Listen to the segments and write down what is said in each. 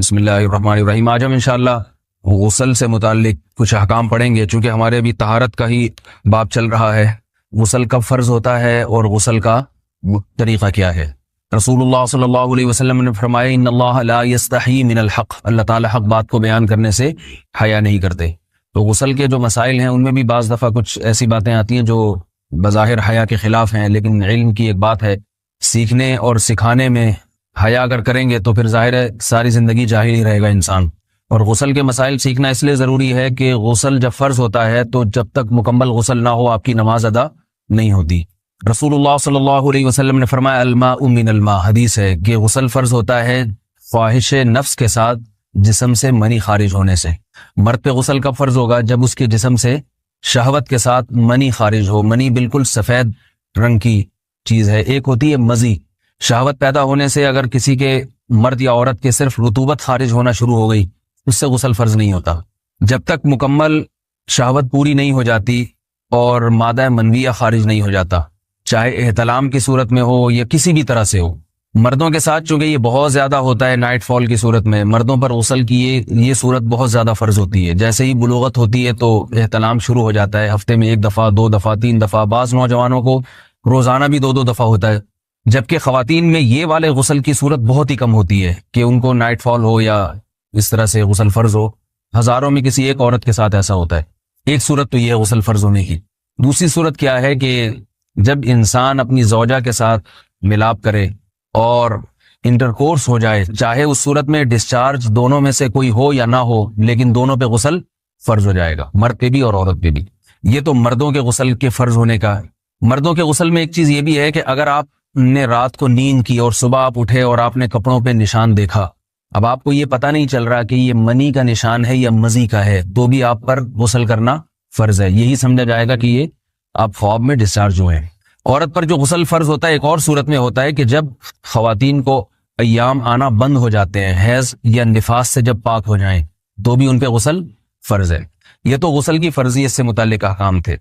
بسم اللہ الرحمن الرحیم۔ آج ہم انشاءاللہ غسل سے متعلق کچھ احکام پڑھیں گے، چونکہ ہمارے ابھی طہارت کا ہی باب چل رہا ہے۔ غسل کب فرض ہوتا ہے اور غسل کا طریقہ کیا ہے؟ رسول اللہ صلی اللہ علیہ وسلم نے فرمایا ان اللہ لا یستحی من الحق، اللہ تعالی حق بات کو بیان کرنے سے حیا نہیں کرتے۔ تو غسل کے جو مسائل ہیں ان میں بھی بعض دفعہ کچھ ایسی باتیں آتی ہیں جو بظاہر حیا کے خلاف ہیں، لیکن علم کی ایک بات ہے، سیکھنے اور سکھانے میں حیا اگر کریں گے تو پھر ظاہر ہے ساری زندگی جاہل ہی رہے گا انسان۔ اور غسل کے مسائل سیکھنا اس لیے ضروری ہے کہ غسل جب فرض ہوتا ہے تو جب تک مکمل غسل نہ ہو آپ کی نماز ادا نہیں ہوتی۔ رسول اللہ صلی اللہ علیہ وسلم نے فرمایا الماء من الماء، حدیث ہے کہ غسل فرض ہوتا ہے خواہش نفس کے ساتھ جسم سے منی خارج ہونے سے۔ مرد پہ غسل کب فرض ہوگا؟ جب اس کے جسم سے شہوت کے ساتھ منی خارج ہو۔ منی بالکل سفید رنگ کی چیز ہے، ایک ہوتی ہے مزی۔ شہوت پیدا ہونے سے اگر کسی کے مرد یا عورت کے صرف رطوبت خارج ہونا شروع ہو گئی، اس سے غسل فرض نہیں ہوتا۔ جب تک مکمل شہوت پوری نہیں ہو جاتی اور مادہ منویہ خارج نہیں ہو جاتا، چاہے احتلام کی صورت میں ہو یا کسی بھی طرح سے ہو۔ مردوں کے ساتھ چونکہ یہ بہت زیادہ ہوتا ہے، نائٹ فال کی صورت میں مردوں پر غسل کی یہ صورت بہت زیادہ فرض ہوتی ہے۔ جیسے ہی بلوغت ہوتی ہے تو احتلام شروع ہو جاتا ہے، ہفتے میں 1 دفعہ 2 دفعہ 3 دفعہ، بعض نوجوانوں کو روزانہ بھی 2 دفعہ ہوتا ہے، جبکہ خواتین میں یہ والے غسل کی صورت بہت ہی کم ہوتی ہے کہ ان کو نائٹ فال ہو یا اس طرح سے غسل فرض ہو۔ ہزاروں میں کسی ایک عورت کے ساتھ ایسا ہوتا ہے۔ ایک صورت تو یہ ہے غسل فرض ہونے کی۔ دوسری صورت کیا ہے کہ جب انسان اپنی زوجہ کے ساتھ ملاپ کرے اور انٹرکورس ہو جائے، چاہے اس صورت میں ڈسچارج دونوں میں سے کوئی ہو یا نہ ہو، لیکن دونوں پہ غسل فرض ہو جائے گا، مرد پہ بھی اور عورت پہ بھی۔ یہ تو مردوں کے غسل کے فرض ہونے کا ہے۔ مردوں کے غسل میں ایک چیز یہ بھی ہے کہ اگر آپ نے رات کو نیند کی اور صبح آپ اٹھے اور آپ نے کپڑوں پہ نشان دیکھا، اب آپ کو یہ پتہ نہیں چل رہا کہ یہ منی کا نشان ہے یا مزی کا ہے، تو بھی آپ پر غسل کرنا فرض ہے۔ یہی سمجھا جائے گا کہ یہ آپ خواب میں ڈسچارج ہوئے ہیں۔ عورت پر جو غسل فرض ہوتا ہے ایک اور صورت میں ہوتا ہے کہ جب خواتین کو ایام آنا بند ہو جاتے ہیں، حیض یا نفاس سے جب پاک ہو جائیں، تو بھی ان پہ غسل فرض ہے۔ یہ تو غسل کی فرضیت سے متعلق احکام تھے۔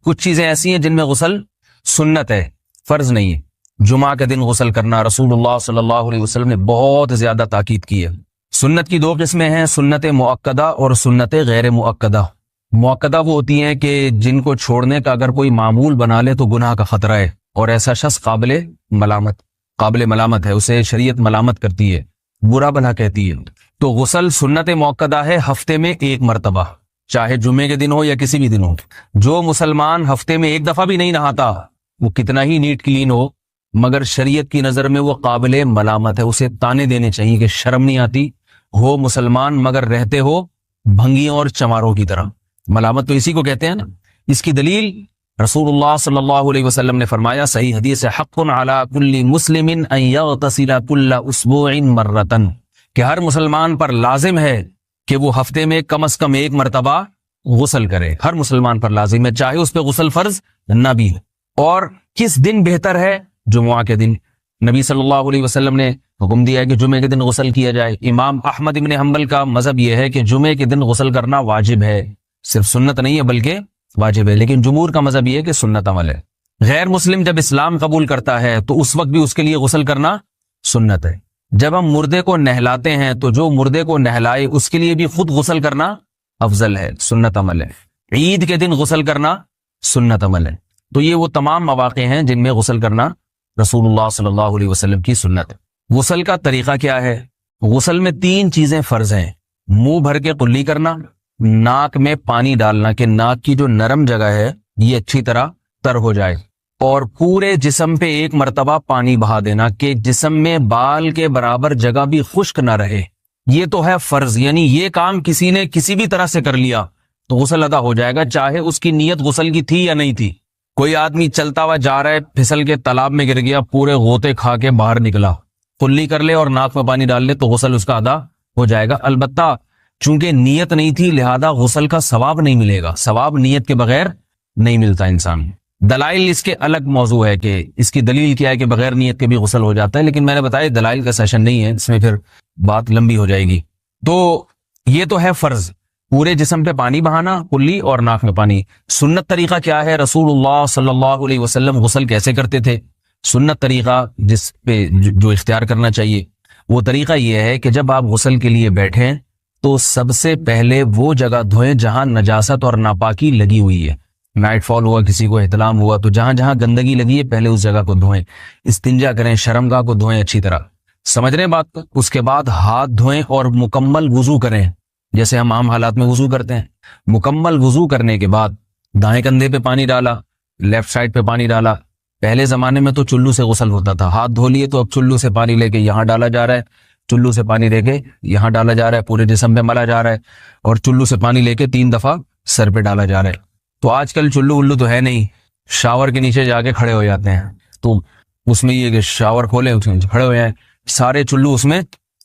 کچھ چیزیں ایسی ہیں جن میں غسل سنت ہے، فرض نہیں ہے۔ جمعہ کے دن غسل کرنا رسول اللہ صلی اللہ علیہ وسلم نے بہت زیادہ تاکید کی ہے۔ سنت کی 2 قسمیں ہیں، سنت مؤکدہ اور سنت غیر مؤکدہ۔ مؤکدہ وہ ہوتی ہیں کہ جن کو چھوڑنے کا اگر کوئی معمول بنا لے تو گناہ کا خطرہ ہے، اور ایسا شخص قابل ملامت ہے، اسے شریعت ملامت کرتی ہے، برا بھلا کہتی ہے۔ تو غسل سنت مؤکدہ ہے، ہفتے میں 1 مرتبہ، چاہے جمعے کے دن ہو یا کسی بھی دن ہو۔ جو مسلمان ہفتے میں 1 دفعہ بھی نہیں نہاتا، وہ کتنا ہی نیٹ کلین ہو، مگر شریعت کی نظر میں وہ قابل ملامت ہے، اسے تانے دینے چاہیے کہ شرم نہیں آتی ہو مسلمان مگر رہتے ہو بھنگیوں اور چماروں کی طرح۔ ملامت تو اسی کو کہتے ہیں نا۔ اس کی دلیل رسول اللہ صلی اللہ علیہ وسلم نے فرمایا، صحیح حدیث ہے، حق علی کل مسلم ان یغتسل کل اسبوع مرتن، کہ ہر مسلمان پر لازم ہے کہ وہ ہفتے میں کم از کم 1 مرتبہ غسل کرے۔ ہر مسلمان پر لازم ہے، چاہے اس پہ غسل فرض نہ بھی ہے۔ اور کس دن بہتر ہے؟ جمعہ کے دن۔ نبی صلی اللہ علیہ وسلم نے حکم دیا ہے کہ جمعے کے دن غسل کیا جائے۔ امام احمد ابن حنبل کا مذہب یہ ہے کہ جمعے کے دن غسل کرنا واجب ہے، صرف سنت نہیں ہے بلکہ واجب ہے، لیکن جمہور کا مذہب یہ ہے کہ سنت عمل ہے۔ غیر مسلم جب اسلام قبول کرتا ہے تو اس وقت بھی اس کے لیے غسل کرنا سنت ہے۔ جب ہم مردے کو نہلاتے ہیں تو جو مردے کو نہلائے اس کے لیے بھی خود غسل کرنا افضل ہے، سنت عمل ہے۔ عید کے دن غسل کرنا سنت عمل ہے۔ تو یہ وہ تمام مواقع ہیں جن میں غسل کرنا رسول اللہ صلی اللہ علیہ وسلم کی سنت ہے۔ غسل کا طریقہ کیا ہے؟ غسل میں 3 چیزیں فرض ہیں، منہ بھر کے قلی کرنا، ناک میں پانی ڈالنا کہ ناک کی جو نرم جگہ ہے یہ اچھی طرح تر ہو جائے، اور پورے جسم پہ 1 مرتبہ پانی بہا دینا کہ جسم میں بال کے برابر جگہ بھی خشک نہ رہے۔ یہ تو ہے فرض، یعنی یہ کام کسی نے کسی بھی طرح سے کر لیا تو غسل ادا ہو جائے گا، چاہے اس کی نیت غسل کی تھی یا نہیں تھی۔ کوئی آدمی چلتا ہوا جا رہا ہے، پھسل کے تالاب میں گر گیا، پورے غوطے کھا کے باہر نکلا، قلی کر لے اور ناک میں پانی ڈال لے تو غسل اس کا ادا ہو جائے گا۔ البتہ چونکہ نیت نہیں تھی لہذا غسل کا ثواب نہیں ملے گا، ثواب نیت کے بغیر نہیں ملتا انسان۔ دلائل اس کے الگ موضوع ہے کہ اس کی دلیل کیا ہے کہ بغیر نیت کے بھی غسل ہو جاتا ہے، لیکن میں نے بتایا دلائل کا سیشن نہیں ہے، اس میں پھر بات لمبی ہو جائے گی۔ تو یہ تو ہے فرض، پورے جسم پہ پانی بہانا، کلی اور ناک میں پانی۔ سنت طریقہ کیا ہے؟ رسول اللہ صلی اللہ علیہ وسلم غسل کیسے کرتے تھے؟ سنت طریقہ جس پہ جو اختیار کرنا چاہیے، وہ طریقہ یہ ہے کہ جب آپ غسل کے لیے بیٹھیں تو سب سے پہلے وہ جگہ دھوئیں جہاں نجاست اور ناپاکی لگی ہوئی ہے. نائٹ فال ہوا, کسی کو احتلام ہوا, تو جہاں جہاں گندگی لگی ہے پہلے اس جگہ کو دھوئیں. استنجا کریں, شرمگاہ کو دھوئیں اچھی طرح. سمجھ رہے ہیں بات کو؟ اس کے بعد ہاتھ دھوئیں اور مکمل وضو کریں جیسے ہم عام حالات میں وضو کرتے ہیں. مکمل وضو کرنے کے بعد دائیں کندھے پہ پانی ڈالا, لیفٹ سائڈ پہ پانی ڈالا. پہلے زمانے میں تو چلو سے غسل ہوتا تھا, ہاتھ دھو لیے تو اب چلو سے پانی لے کے یہاں ڈالا جا رہا ہے, چلو سے پانی لے کے یہاں ڈالا جا رہا ہے, پورے جسم پہ ملا جا رہا ہے, اور چلو سے پانی لے کے 3 دفعہ سر پہ ڈالا جا رہا ہے. تو آج کل چلو ولو تو ہے نہیں, شاور کے نیچے جا کے کھڑے ہو جاتے ہیں. تو اس میں یہ کہ شاور کھولے, اس میں کھڑے ہو جائیں, سارے چلو اس میں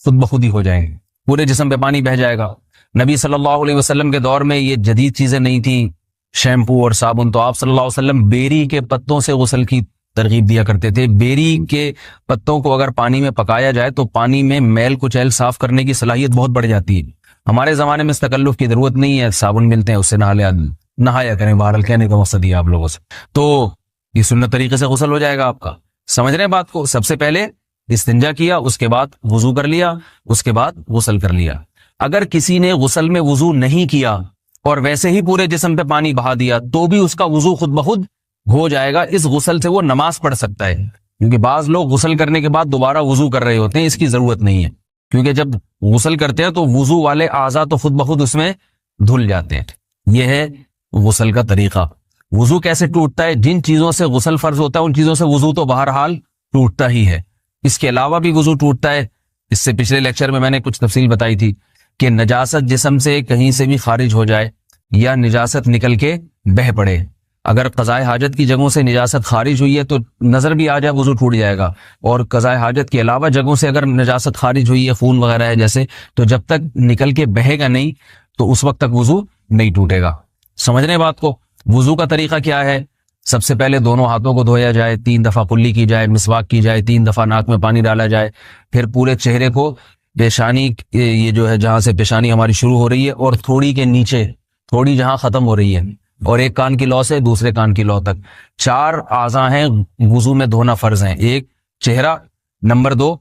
خود بخود ہی ہو جائیں گے, پورے جسم پہ پانی بہ جائے گا. نبی صلی اللہ علیہ وسلم کے دور میں یہ جدید چیزیں نہیں تھیں, شیمپو اور صابن. تو آپ صلی اللہ علیہ وسلم بیری کے پتوں سے غسل کی ترغیب دیا کرتے تھے. بیری کے پتوں کو اگر پانی میں پکایا جائے تو پانی میں میل کچیل صاف کرنے کی صلاحیت بہت بڑھ جاتی ہے. ہمارے زمانے میں اس تکلف کی ضرورت نہیں ہے, صابن ملتے ہیں اس سے نہایا کریں. بہرحال کہنے کا مقصد یہ آپ لوگوں سے, تو یہ سنت طریقے سے غسل ہو جائے گا آپ کا. سمجھ رہے ہیں بات کو؟ سب سے پہلے استنجا کیا, اس کے بعد وضو کر لیا, اس کے بعد غسل کر لیا. اگر کسی نے غسل میں وضو نہیں کیا اور ویسے ہی پورے جسم پہ پانی بہا دیا تو بھی اس کا وضو خود بخود ہو جائے گا. اس غسل سے وہ نماز پڑھ سکتا ہے, کیونکہ بعض لوگ غسل کرنے کے بعد دوبارہ وضو کر رہے ہوتے ہیں. اس کی ضرورت نہیں ہے, کیونکہ جب غسل کرتے ہیں تو وضو والے اعضاء تو خود بخود اس میں دھل جاتے ہیں. یہ ہے غسل کا طریقہ. وضو کیسے ٹوٹتا ہے؟ جن چیزوں سے غسل فرض ہوتا ہے ان چیزوں سے وضو تو بہرحال ٹوٹتا ہی ہے. اس کے علاوہ بھی وضو ٹوٹتا ہے. اس سے پچھلے لیکچر میں میں نے کچھ تفصیل بتائی تھی کہ نجاست جسم سے کہیں سے بھی خارج ہو جائے یا نجاست نکل کے بہہ پڑے. اگر قضائے حاجت کی جگہوں سے نجاست خارج ہوئی ہے تو نظر بھی آ جائے وضو ٹوٹ جائے گا, اور قضائے حاجت کے علاوہ جگہوں سے اگر نجاست خارج ہوئی ہے, خون وغیرہ ہے جیسے, تو جب تک نکل کے بہے گا نہیں تو اس وقت تک وضو نہیں ٹوٹے گا. سمجھ رہے ہیں بات کو؟ وضو کا طریقہ کیا ہے؟ سب سے پہلے دونوں ہاتھوں کو دھویا جائے, 3 دفعہ کلی کی جائے, مسواک کی جائے, 3 دفعہ ناک میں پانی ڈالا جائے, پھر پورے چہرے کو, پیشانی یہ جو ہے جہاں سے پیشانی ہماری شروع ہو رہی ہے اور تھوڑی کے نیچے, تھوڑی جہاں ختم ہو رہی ہے, اور ایک کان کی لو سے دوسرے کان کی لو تک 4 اعضاء ہیں وضو میں دھونا فرض ہیں. 1 چہرہ, نمبر 2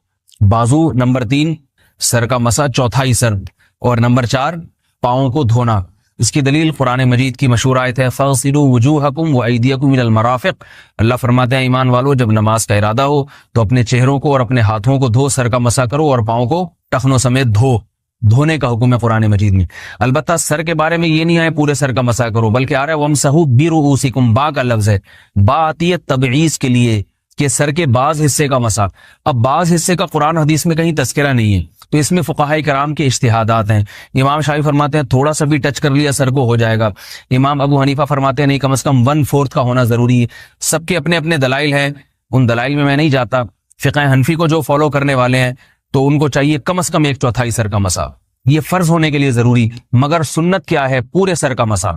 بازو, نمبر 3 سر کا مسا, چوتھائی سر, اور نمبر 4 پاؤں کو دھونا. اس کی دلیل قرآن مجید کی مشہور آیت ہے فَاغْسِلُوا وُجُوهَكُمْ وَأَيْدِيَكُمْ إِلَى الْمَرَافِقِ. اللہ فرماتے ہیں ایمان والو, جب نماز کا ارادہ ہو تو اپنے چہروں کو اور اپنے ہاتھوں کو دھو, سر کا مسا کرو اور پاؤں کو ٹخنوں سمیت دھو. دھونے کا حکم ہے قرآن مجید میں. البتہ سر کے بارے میں یہ نہیں آئے پورے سر کا مسا کرو, بلکہ آ رہا ہے وَامْسَحُوا بِرُؤُوسِكُمْ. با کا لفظ ہے, با آتی ہے تبعیض کے لیے کہ سر کے بعض حصے کا مسا. اب بعض حصے کا قرآن حدیث میں کہیں تذکرہ نہیں ہے, تو اس میں فقہاء کرام کے اجتہادات ہیں. امام شافعی فرماتے ہیں تھوڑا سا بھی ٹچ کر لیا سر کو ہو جائے گا. امام ابو حنیفہ فرماتے ہیں نہیں, کم از کم 1/4 کا ہونا ضروری ہے. سب کے اپنے اپنے دلائل ہیں, ان دلائل میں نہیں جاتا. فقہ حنفی کو جو فالو کرنے والے ہیں تو ان کو چاہیے کم از کم 1/4 سر کا مسا, یہ فرض ہونے کے لیے ضروری. مگر سنت کیا ہے؟ پورے سر کا مسا.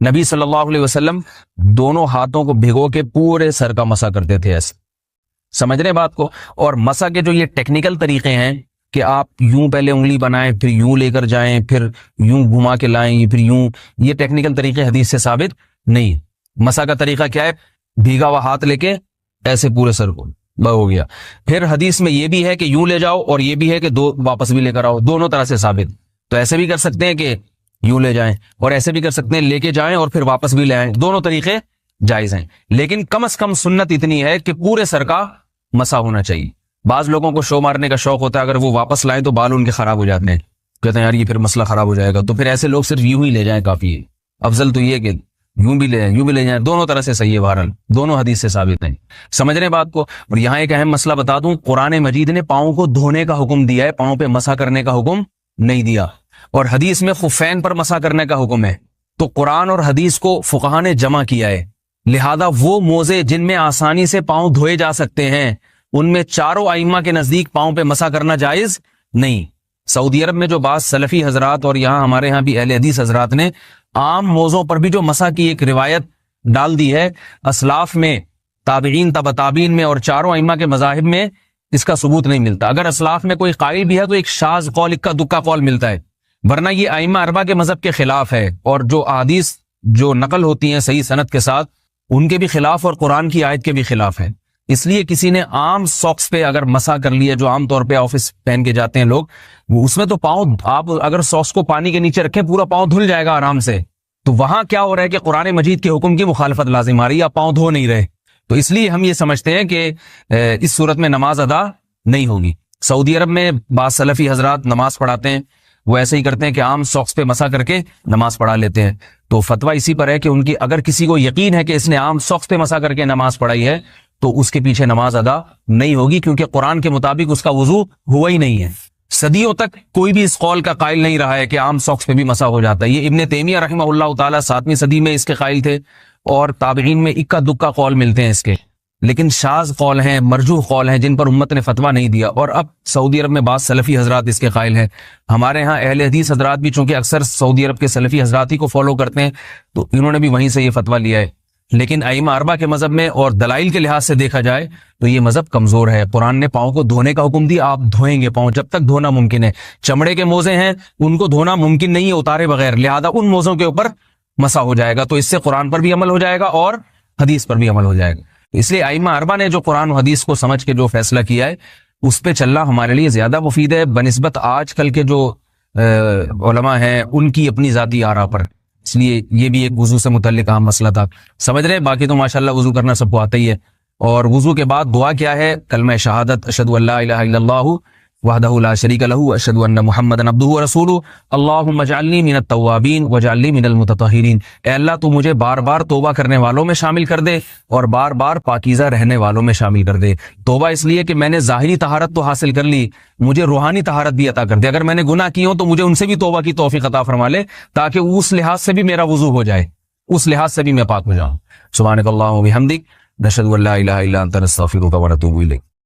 نبی صلی اللہ علیہ وسلم دونوں ہاتھوں کو بھگو کے پورے سر کا مسا کرتے تھے ایسے. سمجھ رہے بات کو؟ اور مسا کے جو یہ ٹیکنیکل طریقے ہیں کہ آپ یوں پہلے انگلی بنائیں, پھر یوں لے کر جائیں, پھر یوں گھما کے لائیں, پھر یوں, یہ ٹیکنیکل طریقے حدیث سے ثابت نہیں. مسا کا طریقہ کیا ہے؟ بھیگا ہوا ہاتھ لے کے ایسے پورے سر کو ہو گیا. پھر حدیث میں یہ بھی ہے کہ یوں لے جاؤ اور یہ بھی ہے کہ 2 واپس بھی لے کر آؤ, دونوں طرح سے ثابت. تو ایسے بھی کر سکتے ہیں کہ یوں لے جائیں, اور ایسے بھی کر سکتے ہیں لے کے جائیں اور پھر واپس بھی لے آئیں, دونوں طریقے جائز ہیں. لیکن کم از کم سنت اتنی ہے کہ پورے سر کا مسا ہونا چاہیے. بعض لوگوں کو شو مارنے کا شوق ہوتا ہے, اگر وہ واپس لائیں تو بال ان کے خراب ہو جاتے ہیں, کہتے ہیں یار یہ پھر مسئلہ خراب ہو جائے گا, تو پھر ایسے لوگ صرف یوں ہی لے جائیں کافی ہے. افضل تو یہ کہ یوں بھی لے جائیں, یوں بھی لے جائیں, دونوں طرح سے صحیح ہے. بہرحال دونوں حدیث سے ثابت ہیں. سمجھ رہے بات کو؟ اور یہاں ایک اہم مسئلہ بتا دوں, قرآن مجید نے پاؤں کو دھونے کا حکم دیا ہے, پاؤں پہ مسا کرنے کا حکم نہیں دیا. اور حدیث میں خفین پر مسا کرنے کا حکم ہے. تو قرآن اور حدیث کو فقہاء نے جمع کیا ہے, لہذا وہ موزے جن میں آسانی سے پاؤں دھوئے جا سکتے ہیں ان میں چاروں ائمہ کے نزدیک پاؤں پہ مسا کرنا جائز نہیں. سعودی عرب میں جو بعض سلفی حضرات اور یہاں ہمارے ہاں بھی اہل حدیث حضرات نے عام موزوں پر بھی جو مسا کی ایک روایت ڈال دی ہے, اسلاف میں, تابعین, تبع تابعین میں اور چاروں ائمہ کے مذاہب میں اس کا ثبوت نہیں ملتا. اگر اسلاف میں کوئی قائل بھی ہے تو ایک شاذ قول, اکا دکا قول ملتا ہے, ورنہ یہ ائمہ اربعہ کے مذہب کے خلاف ہے. اور جو احادیث جو نقل ہوتی ہیں صحیح سند کے ساتھ ان کے بھی خلاف اور قرآن کی آیت کے بھی خلاف ہے. اس لیے کسی نے عام ساکس پہ اگر مسا کر لیا، جو عام طور پہ آفس پہن کے جاتے ہیں لوگ، وہ اس میں تو پاؤں، آپ اگر ساکس کو پانی کے نیچے رکھیں پورا پاؤں دھل جائے گا آرام سے. تو وہاں کیا ہو رہا ہے کہ قرآن مجید کے حکم کی مخالفت لازم آ رہی ہے، آپ پاؤں دھو نہیں رہے. تو اس لیے ہم یہ سمجھتے ہیں کہ اس صورت میں نماز ادا نہیں ہوگی. سعودی عرب میں بعض سلفی حضرات نماز پڑھاتے ہیں، وہ ایسے ہی کرتے ہیں کہ عام ساکس پہ مسا کر کے نماز پڑھا لیتے ہیں. تو فتویٰ اسی پر ہے کہ ان کی اگر کسی کو یقین ہے کہ اس نے عام ساکس پہ مسا کر کے نماز پڑھائی ہے تو اس کے پیچھے نماز ادا نہیں ہوگی، کیونکہ قرآن کے مطابق اس کا وضو ہوا ہی نہیں ہے. صدیوں تک کوئی بھی اس قول کا قائل نہیں رہا ہے کہ عام ساکس پہ بھی مسا ہو جاتا ہے. یہ ابن تیمیہ رحمہ اللہ تعالیٰ 7ویں صدی میں اس کے قائل تھے، اور تابعین میں اکا دکا قول ملتے ہیں اس کے، لیکن شاذ قول ہیں، مرجوح قول ہیں جن پر امت نے فتویٰ نہیں دیا. اور اب سعودی عرب میں بعض سلفی حضرات اس کے قائل ہیں. ہمارے ہاں اہل حدیث حضرات بھی چونکہ اکثر سعودی عرب کے سلفی حضرات ہی کو فالو کرتے ہیں، تو انہوں نے بھی وہیں سے یہ فتویٰ لیا ہے. لیکن ائمہ اربعہ کے مذہب میں اور دلائل کے لحاظ سے دیکھا جائے تو یہ مذہب کمزور ہے. قرآن نے پاؤں کو دھونے کا حکم دیا، آپ دھوئیں گے پاؤں جب تک دھونا ممکن ہے. چمڑے کے موزے ہیں ان کو دھونا ممکن نہیں ہے اتارے بغیر، لہذا ان موزوں کے اوپر مسا ہو جائے گا. تو اس سے قرآن پر بھی عمل ہو جائے گا اور حدیث پر بھی عمل ہو جائے گا. اس لیے ائمہ اربعہ نے جو قرآن و حدیث کو سمجھ کے جو فیصلہ کیا ہے اس پہ چلنا ہمارے لیے زیادہ مفید ہے بنسبت آج کل کے جو علماء ہیں ان کی اپنی ذاتی آراء پر. اس لیے یہ بھی ایک وضو سے متعلق اہم مسئلہ تھا. سمجھ رہے ہیں؟ باقی تو ماشاءاللہ وضو کرنا سب کو آتا ہی ہے. اور وضو کے بعد دعا کیا ہے؟ کلمہ شہادت، اشہد ان لا الہ الا اللہ وحدہ لا شریک لہ اشہد ان محمدا عبدہ ورسولہ اللہم اجعلنی من التوابین واجعلنی من المتطہرین. اے اللہ تو مجھے بار بار توبہ کرنے والوں میں شامل کر دے اور بار بار پاکیزہ رہنے والوں میں شامل کر دے. توبہ اس لیے کہ میں نے ظاہری طہارت تو حاصل کر لی، مجھے روحانی طہارت بھی عطا کر دے. اگر میں نے گناہ کی ہوں تو مجھے ان سے بھی توبہ کی توفیق عطا فرما لے، تاکہ اس لحاظ سے بھی میرا وضو ہو جائے، اس لحاظ سے بھی میں پاک ہو جاؤں. سبحانک اللہم و بحمدک، نشہد ان لا الہ الا انت، نستغفرک و نتوب الیک.